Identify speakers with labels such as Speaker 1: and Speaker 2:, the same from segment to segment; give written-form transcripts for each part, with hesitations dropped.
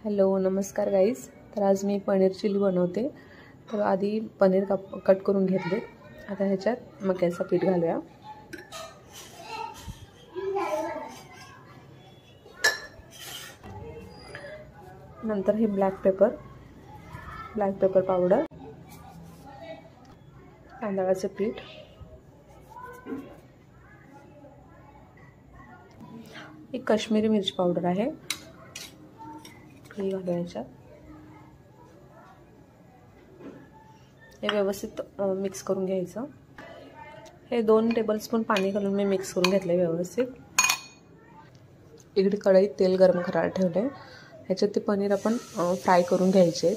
Speaker 1: Hello नमस्कार guys. तर आज मी पनीर चिली बनवते। तर आधी पनीर कट करून घेतले। आता ह्याच्यात मक्याचं पीठ घालूया। नंतर हे ब्लॅक पेपर पावडर, तांदळाचं पीठ, एक काश्मीरी मिरची पावडर आहे, हे घालूया ह्याच्यात। हे व्यवस्थित मिक्स करून घ्यायचं। हे 2 टेबलस्पून पाणी घालून मी मिक्स करून घेतले व्यवस्थित। इकडे कढईत तेल गरम करायला ठेवले। ह्याच्यात ते पनीर आपण फ्राय करून घ्यायचे।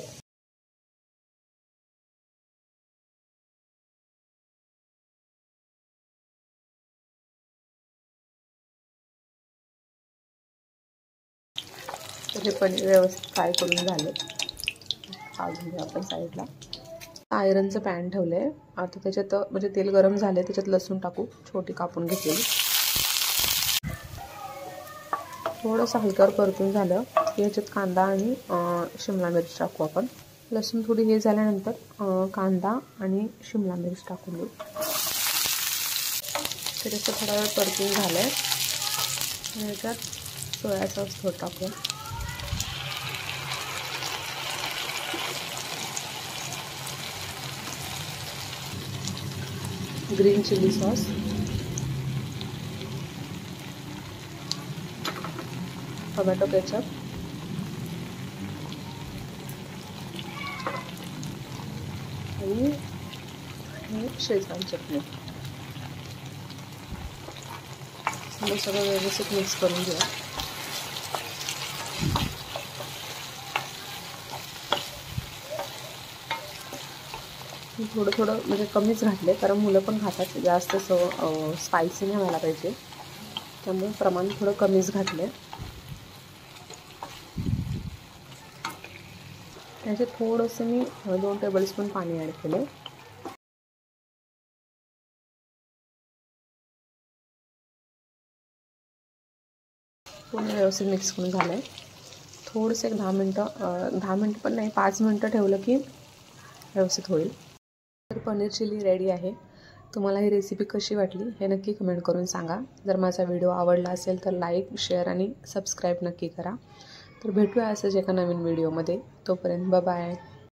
Speaker 1: तर हे पनीर व्यवस्थित फ्राय करून झाले। काढून घ्या आपण साईडला। आयरनचं पॅन ठेवले। आता त्याच्यात म्हणजे तेल गरम झाले, त्याच्यात लसूण टाकू, छोटी कापून घेतलेली। थोडंसं हलक्यावर परतून झालं की ह्याच्यात कांदा आणि शिमला मिरची टाकू आपण। लसूण थोडी हे झाल्यानंतर कांदा आणि शिमला मिरची टाकून घेऊ। त्याच्यात थोडा वेळ परतून झालंय। ह्याच्यात सोया सॉस थोडं टाकूया। Green chilli sauce, tomato ketchup, आणि शेजवान चटणी। हे सगळं व्यवस्थित मिक्स करून घ्या। थोडं म्हणजे कमीच घातले, कारण मुलं पण खातात, जास्त स्पायसी नाही व्हायला पाहिजे, त्यामुळे प्रमाण थोडं कमीच घातले। त्याच्यात थोडंसं मी 2 टेबलस्पून पाणी ॲड केले। पूर्ण व्यवस्थित मिक्स करून झालं आहे। थोडंसं एक 10 मिनटं पण नाही, 5 मिनटं ठेवलं की व्यवस्थित होईल। तर पनीर चिली रेडी आहे। तुम्हाला ही रेसिपी कशी वाटली हे नक्की कमेंट करून सांगा। जर माझा व्हिडिओ आवडला असेल तर लाईक, शेअर आणि सबस्क्राईब नक्की करा। तर भेटूया असंच एका नवीन व्हिडिओमध्ये। तोपर्यंत बाय बाय।